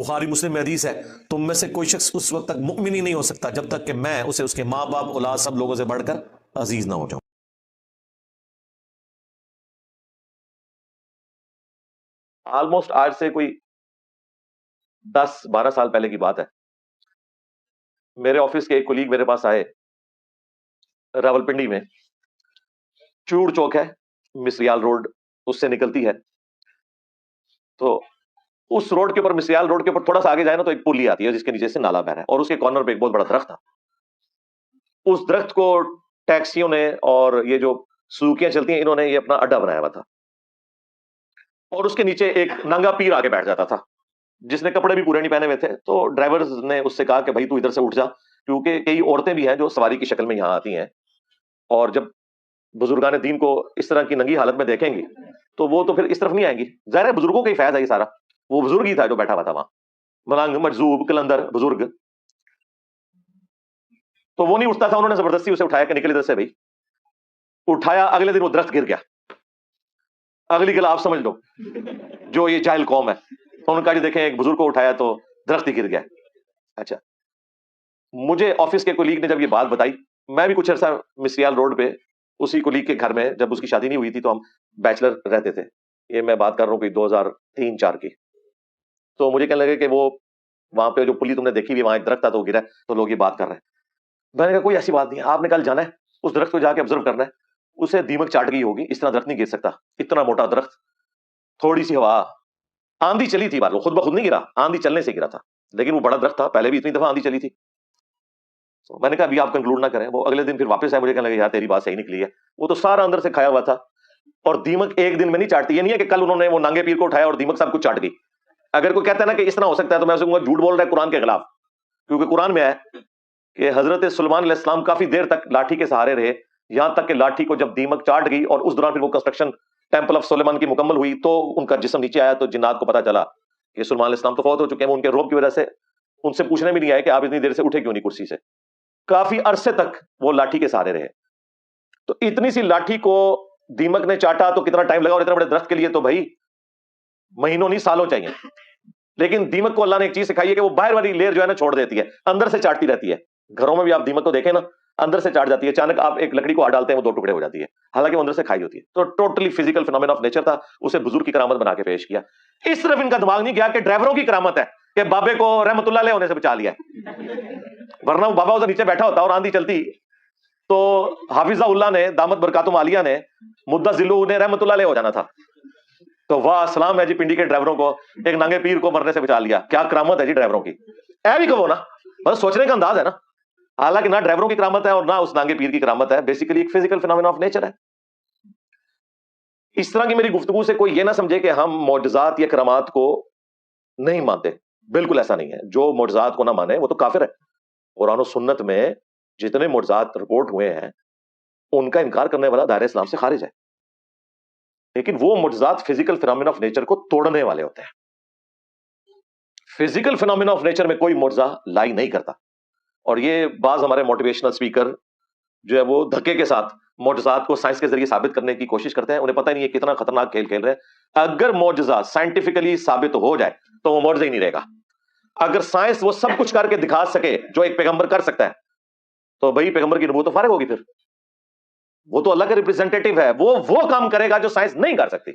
بخاری مسلم میں حدیث ہے، تم میں سے کوئی شخص اس وقت تک مؤمن ہی نہیں ہو سکتا جب تک کہ میں اسے اس کے ماں باپ اولاد سب لوگوں سے بڑھ کر عزیز نہ ہو جاؤں۔ آلموسٹ آج سے کوئی 10-12 سال پہلے کی بات ہے، میرے آفس کے ایک کولیگ میرے پاس آئے، راولپنڈی میں چوڑ چوک ہے، مسریال روڈ اس سے نکلتی ہے، تو اس روڈ کے اوپر، مسریال روڈ کے اوپر تھوڑا سا آگے جائے نا تو ایک پلی آتی ہے جس کے نیچے سے نالا بہ رہا ہے، اور اس کے کارنر پہ ایک بہت بڑا درخت تھا۔ اس درخت کو ٹیکسیوں نے اور یہ جو سوزوکیاں چلتی ہیں انہوں نے یہ اپنا اڈا بنایا ہوا تھا، اور اس کے نیچے ایک ننگا پیر آگے بیٹھ جاتا تھا جس نے کپڑے بھی پورے نہیں پہنے ہوئے تھے۔ تو ڈرائیورز نے اس سے کہا کہ بھائی تو ادھر سے اٹھ جا، کیونکہ کئی عورتیں بھی ہیں جو سواری کی شکل میں یہاں آتی ہیں، اور جب بزرگان دین کو اس طرح کی ننگی حالت میں دیکھیں گی تو وہ تو پھر اس طرف نہیں آئیں گی۔ ظاہر ہے بزرگوں کا ہی فیض ہے یہ سارا، وہ بزرگ ہی تھا جو بیٹھا ہوا تھا وہاں، ملنگ مجذوب کلندر بزرگ۔ تو وہ نہیں اٹھتا تھا، انہوں نے زبردستی اسے اٹھایا کہ نکل ادھر سے بھائی۔ اٹھایا، اگلے دن وہ درخت گر گیا۔ اگلی گلا آپ سمجھ لو جو یہ جاہل قوم ہے، انہوں نے کہا جی دیکھیں ایک بزرگ کو اٹھایا تو درخت ہی گر گیا۔ اچھا، مجھے آفس کے کولیگ نے جب یہ بات بتائی، میں بھی کچھ عرصہ مسریال روڈ پہ اسی کولیگ کے گھر میں، جب اس کی شادی نہیں ہوئی تھی تو ہم بیچلر رہتے تھے، یہ میں بات کر رہا ہوں کوئی 2003-4 کی۔ تو مجھے کہنے لگے کہ وہ وہاں پہ جو پلی تم نے دیکھی ہوئی وہاں ایک درخت تھا تو وہ گرا ہے، تو لوگ یہ بات کر رہے ہیں۔ میں نے کہا کوئی ایسی بات نہیں ہے، آپ نے کل جانا ہے اس درخت کو جا کے آبزرو کرنا ہے، اسے دیمک چاٹ گئی ہوگی، اس طرح درخت نہیں گر سکتا، اتنا موٹا درخت، تھوڑی سی ہوا، آندھی چلی تھی، بات وہ خود بخود نہیں گرا، آندھی چلنے سے گرا تھا، لیکن وہ بڑا درخت تھا، پہلے بھی اتنی دفعہ آندھی چلی تھی۔ تو میں نے کہا ابھی آپ کنکلوڈ نہ کریں۔ وہ اگلے دن پھر واپس آئے، مجھے کہنے لگے یار تیری بات صحیح نکلی ہے، وہ تو سارا اندر سے کھایا ہوا تھا، اور دیمک ایک دن میں نہیں چاٹتی۔ یہ نہیں ہے کہ کل انہوں نے وہ ننگے پیر کو اٹھایا اور دیمک سب کچھ چاٹ گئی۔ اگر کوئی کہتا ہے نا کہ اس طرح ہو سکتا ہے تو میں اسے کہوں گا جھوٹ بول رہا ہے قرآن کے خلاف، کیونکہ قرآن میں ہے کہ حضرت سلیمان علیہ السلام کافی دیر تک لاٹھی کے سہارے رہے، یہاں تک کہ لاٹھی کو جب دیمک چاٹ گئی اور اس دوران پھر وہ کنسٹرکشن ٹیمپل آف سلیمان کی مکمل ہوئی تو ان کا جسم نیچے آیا، تو جنات کو پتا چلا کہ سلیمان علیہ السلام تو فوت ہو چکے ہیں۔ وہ ان کے روب کی وجہ سے ان سے پوچھنے بھی نہیں آئے کہ آپ اتنی دیر سے اٹھے کیوں نہیں کرسی سے، کافی عرصے تک وہ لاٹھی کے سہارے رہے۔ تو اتنی سی لاٹھی کو دیمک نے چاٹا تو کتنا ٹائم لگا، اور اتنے بڑے درخت کے لیے تو بھائی مہینوں نہیں سالوں چاہیے۔ لیکن دیمک کو اللہ نے ایک چیز سکھائی ہے کہ وہ باہر والی لیئر جو ہے نا چھوڑ دیتی ہے، اندر سے چاٹتی رہتی ہے۔ گھروں میں بھی آپ دیمک کو دیکھیں نا، اندر سے چاٹ جاتی ہے، اچانک آپ ایک لکڑی کو ہاتھ ڈالتے ہیں وہ 2 ٹکڑے ہو جاتی ہے، حالانکہ وہ اندر سے کھائی ہوتی ہے۔ تو totally physical phenomena of nature تھا، اسے بزرگ کی کرامت بنا کے پیش کیا۔ اس طرف ان کا دماغ نہیں گیا کہ ڈرائیوروں کی کرامت ہے کہ بابے کو رحمت اللہ علیہ ہونے سے بچا لیا ہے، ورنہ وہ بابا ادھر نیچے بیٹھا ہوتا اور آندھی چلتی تو حافظہ اللہ نے دامت برکاتم عالیہ نے مدہ ذلو نے رحمت اللہ علیہ ہو جانا تھا۔ تو واہ سلام ہے جی پنڈی کے ڈرائیوروں کو، ایک ننگے پیر کو مرنے سے بچا لیا، کیا کرامت ہے جی ڈرائیوروں کی۔ اے بھی کہو نا، بس سوچنے کا انداز ہے نا، حالانکہ نہ ڈرائیوروں کی کرامت ہے اور نہ اس ننگے پیر کی کرامت ہے، بیسیکلی ایک فزیکل فینومینا آف نیچر ہے۔ اس طرح کی میری گفتگو سے کوئی یہ نہ سمجھے کہ ہم معجزات یا کرامات کو نہیں مانتے، بالکل ایسا نہیں ہے۔ جو معجزات کو نہ مانے وہ تو کافر ہے۔ قرآن و سنت میں جتنے معجزات رپورٹ ہوئے ہیں ان کا انکار کرنے والا دائرہ اسلام سے خارج ہے، لیکن وہ معجزات فزیکل فینومینا آف نیچر کو توڑنے والے ہوتے ہیں۔ فزیکل فینومینا آف نیچر میں کوئی معجزہ لائی نہیں کرتا، اور یہ بعض ہمارے موٹیویشنل اسپیکر جو ہے وہ دھکے کے ساتھ معجزات کو سائنس کے ذریعے ثابت کرنے کی کوشش کرتے ہیں، انہیں پتہ نہیں ہے کتنا خطرناک کھیل کھیل رہے ہیں۔ اگر معجزہ سائنٹیفکلی ثابت ہو جائے تو وہ معجزہ ہی نہیں رہے گا۔ اگر سائنس وہ سب کچھ کر کے دکھا سکے جو ایک پیغمبر کر سکتا ہے تو بھائی پیغمبر کی نبوت تو فارغ ہوگی، پھر وہ تو اللہ کا ریپرزینٹیٹیو ہے، وہ کام کرے گا جو سائنس نہیں کر سکتی۔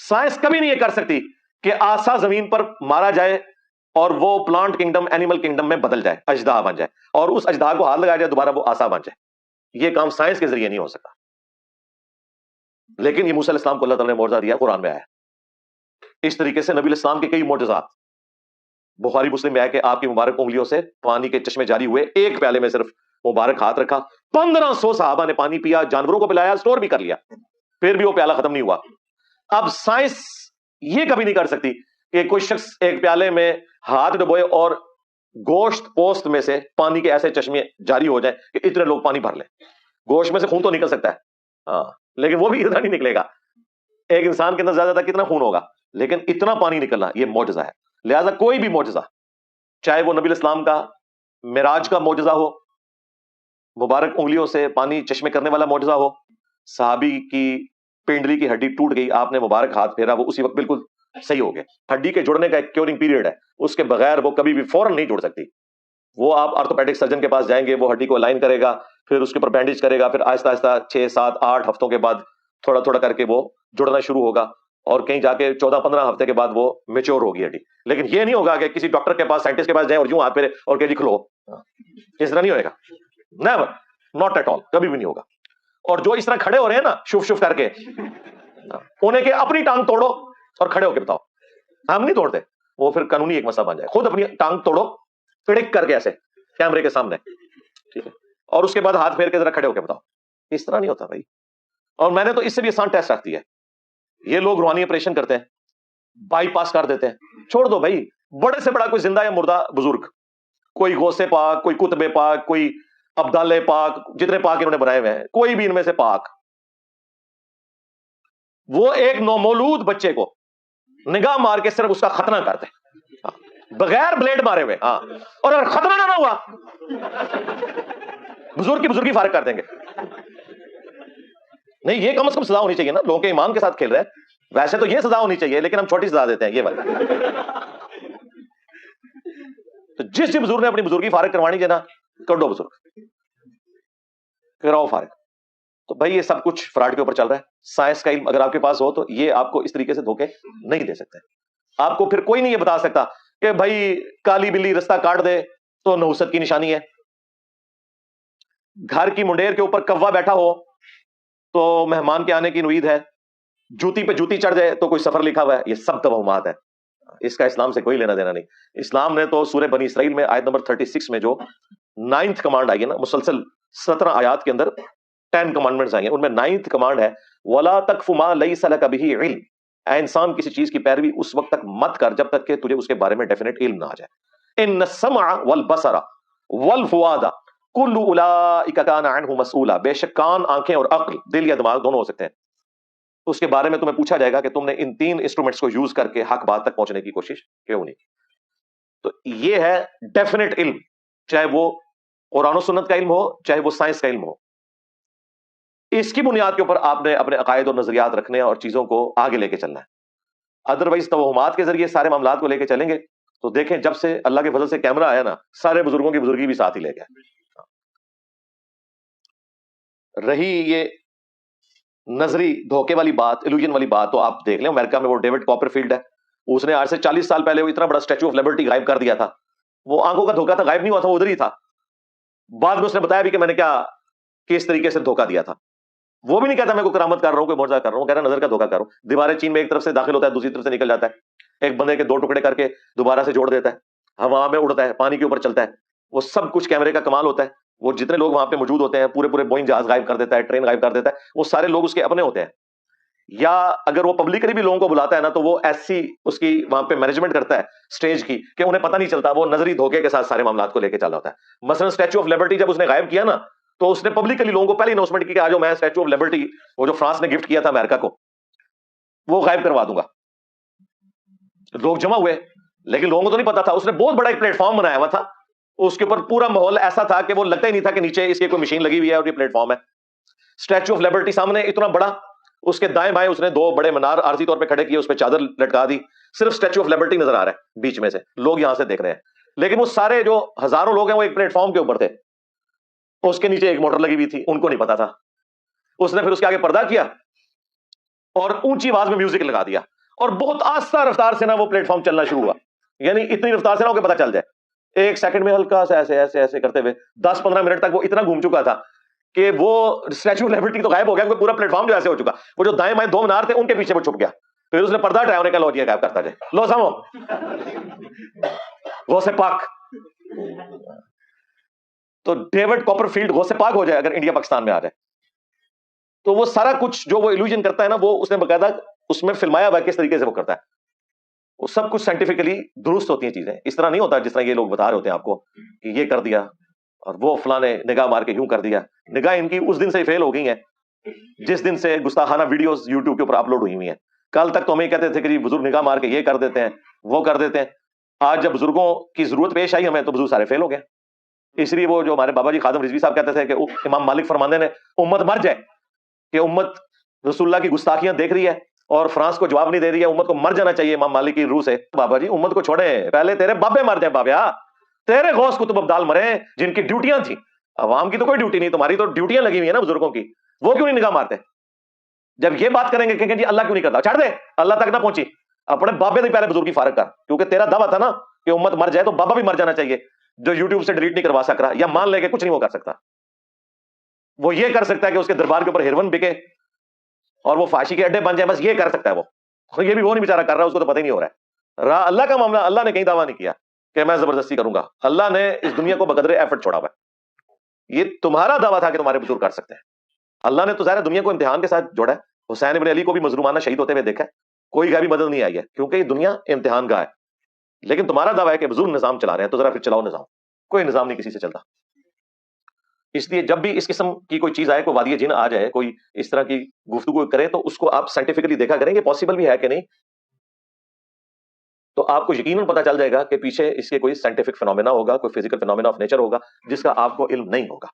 سائنس کبھی نہیں یہ کر سکتی کہ آسا زمین پر مارا جائے اور وہ پلانٹ کنگڈم اینیمل کنگڈم میں بدل جائے، اژدہا بن جائے، اور اس اژدہا کو ہاتھ لگایا جائے دوبارہ وہ آسا بن جائے۔ یہ کام سائنس کے ذریعے نہیں ہو سکتا، لیکن یہ موسیٰ علیہ السلام کو اللہ تعالیٰ نے معجزہ دیا، قرآن میں آیا ہے۔ اس طریقے سے نبی علیہ السلام کے کئی معجزات بخاری مسلم میں ہے کہ آپ کی مبارک انگلیوں سے پانی کے چشمے جاری ہوئے، ایک پیالے میں صرف مبارک ہاتھ رکھا، 1500 صحابہ نے پانی پیا، جانوروں کو پلایا، سٹور بھی کر لیا، پھر بھی وہ پیالہ ختم نہیں ہوا۔ اب سائنس یہ کبھی نہیں کر سکتی کہ کوئی شخص ایک پیالے میں ہاتھ ڈبوئے اور گوشت پوست میں سے پانی کے ایسے چشمے جاری ہو جائیں کہ اتنے لوگ پانی بھر لیں۔ گوشت میں سے خون تو نکل سکتا ہے ہاں، لیکن وہ بھی اتنا نہیں نکلے گا۔ ایک انسان کے اندر زیادہ تر کتنا خون ہوگا، لیکن اتنا پانی نکلنا یہ معجزہ ہے۔ لہذا کوئی بھی معجزہ، چاہے وہ نبی الاسلام کا معراج کا معجزہ ہو، مبارک انگلیوں سے پانی چشمے کرنے والا معجزہ ہو، صحابی کی پنڈلی کی ہڈی ٹوٹ گئی، آپ نے مبارک ہاتھ پھیرا، وہ اسی وقت بالکل صحیح ہو گیا. ہڈی کے جڑنے کا ایک کیورنگ پیریڈ ہے, اس کے بغیر وہ کبھی بھی فوراً نہیں جڑ سکتی. وہ آپ آرتھوپیڈک سرجن کے پاس جائیں گے, وہ ہڈی کو الائن کرے گا, پھر اس کے اوپر بینڈیج کرے گا, پھر آہستہ آہستہ 6 7 8 ہفتوں کے بعد تھوڑا تھوڑا کر کے وہ جڑنا شروع ہوگا, اور کہیں جا کے 14 15 ہفتے کے بعد وہ میچور ہوگی ہڈی. لیکن یہ نہیں ہوگا کہ کسی ڈاکٹر کے پاس, سائنٹسٹ کے پاس جائیں اور یوں ہاتھ پھیرے اور کہ جی کھلو, اس طرح نہیں ہوئے گا. نیور, ناٹ ایٹ آل, کبھی بھی نہیں ہوگا. اور جو اس طرح کھڑے ہو رہے ہیں نا شف شف کر کے, انہیں کہ اپنی ٹانگ توڑو اور کھڑے ہو کے بتاؤ. ہم نہیں توڑتے, وہ پھر قانونی ایک مسئلہ بن جائے. خود اپنی ٹانگ توڑو پڑک کر کے ایسے کیمرے کے سامنے, ٹھیک ہے, اور اس کے بعد ہاتھ پھیر کے ذرا کھڑے ہو کے بتاؤ. اس طرح نہیں ہوتا بھائی. اور میں نے تو اس سے بھی آسان ٹیسٹ رکھ دیا ہے. یہ لوگ روحانی آپریشن کرتے ہیں, بائی پاس کر دیتے ہیں, چھوڑ دو بھائی. بڑے سے بڑا کوئی زندہ یا مردہ بزرگ, کوئی غوث پاک, کوئی قطب پاک, کوئی ابدال پاک, جتنے پاک انہوں نے بنائے ہوئے ہیں, کوئی بھی ان میں سے پاک, وہ ایک نومولود بچے کو نگاہ مار کے صرف اس کا ختنہ کرتے ہیں بغیر بلیڈ مارے ہوئے. ہاں, اور اگر ختنہ نہ ہوا بزرگ کی بزرگی فارغ کر دیں گے. نہیں, یہ کم از کم سزا ہونی چاہیے نا, لوگوں کے ایمان کے ساتھ کھیل رہے ہیں. ویسے تو یہ سزا ہونی چاہیے, لیکن ہم چھوٹی سزا دیتے ہیں یہ والی. تو جس بزرگ نے اپنی بزرگی فارغ کروانی ہے نا, کر دو بزرگ, کراؤ فارغ. تو بھائی یہ سب کچھ فراڈ کے اوپر چل رہا ہے. سائنس کا علم اگر آپ کے پاس ہو تو یہ آپ کو اس طریقے سے دھوکے نہیں دے سکتے. آپ کو پھر کوئی نہیں یہ بتا سکتا کہ بھائی کالی بلی رستہ کاٹ دے تو نحوست کی نشانی ہے, گھر کی منڈیر کے اوپر کوا بیٹھا ہو تو مہمان کے آنے کی نوید ہے, جوتی پہ جوتی چڑھ جائے تو کوئی سفر لکھا ہوا ہے. یہ سب توہمات ہے, اس کا اسلام سے کوئی لینا دینا نہیں. اسلام نے تو سورہ بنی اسرائیل میں آیت نمبر 36 میں جو 9th کمانڈ آئی ہے نا, مسلسل 17 آیات کے اندر 10 کمانڈمنٹس آئی ہیں, ان میں 9th کمانڈ ہے وَلَا تَقْفُ مَا لَيْسَ لَكَ بِهِ عِلْمٌ. اے انسان کسی چیز کی پیروی اس وقت تک مت کر جب تک کہ تجھے اس کے بارے میں ڈیفینیٹ علم نہ آ جائے. اِنَّ السَّمْعَ وَالْبَصَرَ وَالْفُؤَادَ كُلُّ أُولَٰئِكَ كَانَ عَنْهُ مسؤولا. بے شک کان, آنکھیں اور عقل, دل یا دماغ دونوں ہو سکتے ہیں, اس کے بارے میں تمہیں پوچھا جائے گا کہ تم نے ان 3 انسٹرومنٹس کو یوز کر کے حق بات تک پہنچنے کی کوشش کیوں نہیں. تو یہ ہے ڈیفینیٹ علم, چاہے وہ قرآن و سنت کا علم ہو, چاہے وہ سائنس کا علم ہو. اس کی بنیاد کے اوپر آپ نے اپنے عقائد اور نظریات رکھنے اور چیزوں کو آگے لے کے چلنا ہے. ادروائز توہمات کے ذریعے سارے معاملات کو لے کے چلیں گے تو دیکھیں جب سے اللہ کے فضل سے کیمرہ آیا نا, سارے بزرگوں کی بزرگی بھی ساتھ ہی لے گیا. رہی یہ نظری دھوکے والی بات, ایلوژن والی بات, تو آپ دیکھ لیں امریکہ میں وہ ڈیوڈ کاپر فیلڈ ہے, اس نے آج سے 40 سال پہلے وہ اتنا بڑا اسٹیچو آف لبرٹی غائب کر دیا تھا. وہ آنکھوں کا دھوکا تھا, غائب نہیں ہوا تھا, وہ ادھر ہی تھا. بعد میں اس نے بتایا بھی کہ میں نے کیا کس طریقے سے دھوکا دیا تھا. وہ بھی نہیں کہتا میں کوئی کرامت کر رہا ہوں, کوئی معجزہ کر رہا ہوں, کہہ رہا نظر کا دھوکا کر رہا ہوں. دیواریں چین میں ایک طرف سے داخل ہوتا ہے, دوسری طرف سے نکل جاتا ہے, ایک بندے کے 2 ٹکڑے کر کے دوبارہ سے جوڑ دیتا ہے, ہوا میں اڑتا ہے, پانی کے اوپر چلتا ہے. وہ سب کچھ کیمرے کا کمال ہوتا ہے. وہ جتنے لوگ وہاں پہ موجود ہوتے ہیں, پورے بوئنگ جہاز غائب کر دیتا ہے, ٹرین غائب کر دیتا ہے, وہ سارے لوگ اس کے اپنے ہوتے ہیں. یا اگر وہ پبلکلی بھی لوگوں کو بلاتا ہے نا, تو وہ ایسی اس کی وہاں پہ مینجمنٹ کرتا ہے اسٹیج کی کہ انہیں پتہ نہیں چلتا, وہ نظری دھوکے کے ساتھ سارے معاملات کو لے کے چل رہا ہوتا ہے. مثلا اسٹیچو آف لبرٹی جب اس نے غائب کیا نا, تو اس نے پبلکلی لوگوں کو پہلے اناؤنسمنٹ کی کہ آجو میں اسٹیچو آف لبرٹی, وہ جو فرانس نے گفٹ کیا تھا امریکہ کو, وہ غائب کروا دوں گا. لوگ جمع ہوئے, لیکن لوگوں کو تو نہیں پتا تھا. اس نے بہت بڑا ایک پلیٹ فارم بنایا ہوا تھا, اس کے اوپر پورا ماحول ایسا تھا کہ وہ لگتا ہی نہیں تھا کہ نیچے اس کی کوئی مشین لگی ہوئی ہے اور یہ پلیٹ فارم ہے. اسٹیچو آف لبرٹی سامنے اتنا بڑا, اس کے دائیں بائیں اس نے 2 بڑے منار عارضی طور پہ کھڑے کیے, اس پہ چادر لٹکا دی, صرف اسٹیچو آف لبرٹی نظر آ رہا ہے بیچ میں سے, لوگ یہاں سے دیکھ رہے ہیں. لیکن وہ سارے جو ہزاروں لوگ ہیں وہ ایک پلیٹ فارم کے اوپر تھے, اس کے نیچے ایک موٹر لگی ہوئی تھی, ان کو نہیں پتا تھا. اس نے پھر اس کے آگے پردہ کیا اور اونچی آواز میں میوزک لگا دیا, اور بہت آہستہ رفتار سے نا وہ پلیٹ فارم چلنا شروع ہوا. یعنی اتنی رفتار سے نہ ہو کہ پتہ چل جائے, 1 سیکنڈ میں ہلکا سے ایسے ایسے ایسے کرتے ہوئے 10-15 منٹ تک وہ اتنا گھوم چکا تھا کہ وہ اسٹیچو آف لبرٹی تو غائب ہو گیا, کیونکہ پورا پلیٹ فارم جو ایسے ہو چکا. وہ جو دائیں بائیں 2 منار تھے ان کے پیچھے وہ چھپ گیا. پھر اس نے پردہ ہٹایا, انہیں کہا لو جی غائب کرتا جائے, لو سمو غوث پاک. تو David copper field Ghaus Pak ہو جائے اگر انڈیا پاکستان میں آ جائے. تو وہ سارا کچھ جو وہ ایلوژن کرتا ہے نا, وہ اس نے باقاعدہ اس میں فلمایا ہوا کس طریقے سے وہ کرتا ہے. وہ سب کچھ سائنٹیفکلی درست ہوتی ہیں چیزیں. اس طرح نہیں ہوتا جس طرح یہ لوگ بتا رہے ہوتے ہیں آپ کو کہ یہ کر دیا اور وہ فلاں نے نگاہ مار کے یوں کر دیا. نگاہ ان کی اس دن سے فیل ہو گئی ہیں جس دن سے گستاخانہ ویڈیوز یوٹیوب کے اوپر اپلوڈ ہوئی ہوئی ہیں. کل تک تو ہمیں کہتے تھے کہ جی بزرگ نگاہ مار کے یہ کر دیتے ہیں, وہ کر دیتے ہیں. آج جب بزرگوں کی ضرورت پیش آئی ہمیں, تو بزرگ سارے فیل ہو گئے. اس لیے وہ جو ہمارے بابا جی خادم رضوی صاحب کہتے تھے کہ امام مالک فرماندے نے امت مر جائے کہ امت رسول اللہ کی گستاخیاں دیکھ رہی ہے, اور فرانس کو جواب نہیں دے رہی ہے امت کو مر جانا چاہیے امام مالک کی روح سے. بابا جی امت کو چھوڑیں, پہلے تیرے بابے مر جائیں بابیا, تیرے غوث کتب ابدال مرے جن کی ڈیوٹیاں تھیں. عوام کی تو کوئی ڈیوٹی نہیں, تمہاری تو ڈیوٹیاں لگی ہوئی ہیں نا بزرگوں کی, وہ کیوں نہیں نگاہ مارتے؟ جب یہ بات کریں گے کہ جی اللہ کیوں نہیں کرتا, چھڑ دے, اللہ تک نہ پہنچی, اپنے بابے سے پہلے بزرگی فارغ کر, کیونکہ تیرا دعویٰ تھا نا کہ امت مر جائے تو بابا بھی مر جانا چاہیے, جو یوٹیوب سے ڈیلیٹ نہیں کروا سک رہا, یا مان لے کے کچھ نہیں وہ کر سکتا. وہ یہ کر سکتا ہے کہ اس کے دربار کے اوپر ہیروین بکے اور وہ فاشی کے اڈے بن جائیں, بس یہ کر سکتا ہے وہ, یہ بھی وہ نہیں بیچارہ کر رہا, اس کو تو پتہ ہی نہیں ہو رہا ہے. اللہ کا معاملہ, اللہ نے کہیں دعویٰ نہیں کیا کہ میں زبردستی کروں گا, اللہ نے اس دنیا کو بقدر ایفرٹ چھوڑا ہوا ہے. یہ تمہارا دعویٰ تھا کہ تمہارے بزرگ کر سکتے ہیں, اللہ نے تو ظاہر دنیا کو امتحان کے ساتھ جوڑا ہے. حسین ابن علی کو بھی مظلومانہ شہید ہوتے ہوئے دیکھا ہے, کوئی غیبی مدد نہیں آئی ہے, کیونکہ یہ دنیا امتحان کا ہے. لیکن تمہارا دعویٰ ہے کہ بزرگ نظام چلا رہے ہیں, تو ذرا پھر چلاؤ نظام. کوئی نظام نہیں کسی سے چلتا. اس لیے جب بھی اس قسم کی کوئی چیز آئے, کوئی وادی جن آ جائے, کوئی اس طرح کی گفتگو کرے, تو اس کو آپ سائنٹیفکلی دیکھا کریں کہ پاسبل بھی ہے کہ نہیں. تو آپ کو یقیناً پتا چل جائے گا کہ پیچھے اس کے کوئی سائنٹیفک فینومینا ہوگا, کوئی فزیکل فینومینا آف نیچر ہوگا جس کا آپ کو علم نہیں ہوگا.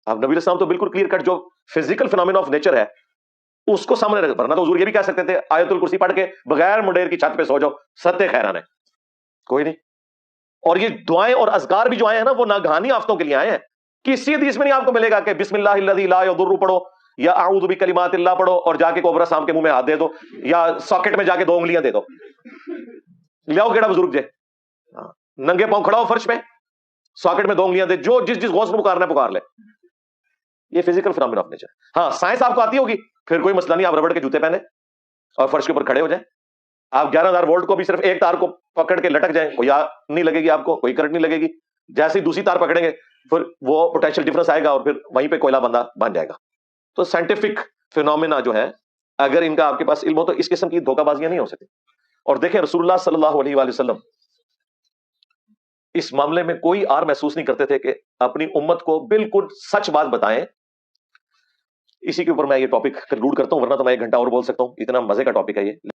اب نبی علیہ السلام تو بالکل کلیئر کٹ جو فزیکل فینومینا آف نیچر ہے اس کو سامنے رکھ, ورنہ تو حضور یہ بھی کہہ سکتے تھے آیت الکرسی پڑھ کے بغیر منڈیر کی چھت پہ سو جاؤ, ستے خیران ہے, کوئی نہیں. اور یہ دعائیں اور اذکار بھی جو آئے ہیں نا, وہ ناگہانی آفتوں کے لیے آئے ہیں. کسی حدیث میں نہیں آپ کو ملے گا کہ بسم اللہ الذی لا یضر پڑھو, یا اعوذ بکلمات اللہ پڑھو اور جا کے کوبرا صاحب کے منہ میں ہاتھ دے دو, یا ساکٹ میں جا کے 2 انگلیاں دے دو. لیاؤ کیڑا بزرگ جے, ننگے پاؤں کھڑا ہو فرش پہ, ساکٹ میں 2 انگلیاں دے, جو جس غوث کو پکارنا ہے پکار لے. یہ فزیکل فینومینا آف نیچر. ہاں سائنس آپ کو آتی ہوگی, پھر کوئی مسئلہ نہیں, آپ ربڑ کے جوتے پہنے اور فرش کے اوپر کھڑے ہو جائیں. آپ 11,000 وولٹ کو بھی صرف ایک تار کو پکڑ کے لٹک جائیں, کوئی آگ نہیں لگے گی آپ کو, کوئی کرنٹ نہیں لگے گی. جیسے ہی دوسری تار پکڑیں گے پھر وہ پوٹینشیل ڈفرنس آئے گا اور پھر وہیں پہ کوئلہ بندہ بن جائے گا. تو سائنٹیفک فینومینا جو ہے, اگر ان کا آپ کے پاس علم ہو تو اس قسم کی دھوکہ بازیاں نہیں ہو سکتی. اور دیکھیں رسول اللہ صلی اللہ علیہ وآلہ وسلم اس معاملے میں کوئی آر محسوس نہیں کرتے تھے کہ اپنی امت کو بالکل سچ بات بتائیں. اسی کے اوپر میں یہ ٹاپک کنکلوڈ کرتا ہوں, ورنہ تو میں 1 گھنٹہ اور بول سکتا ہوں, اتنا مزے کا ٹاپک ہے یہ.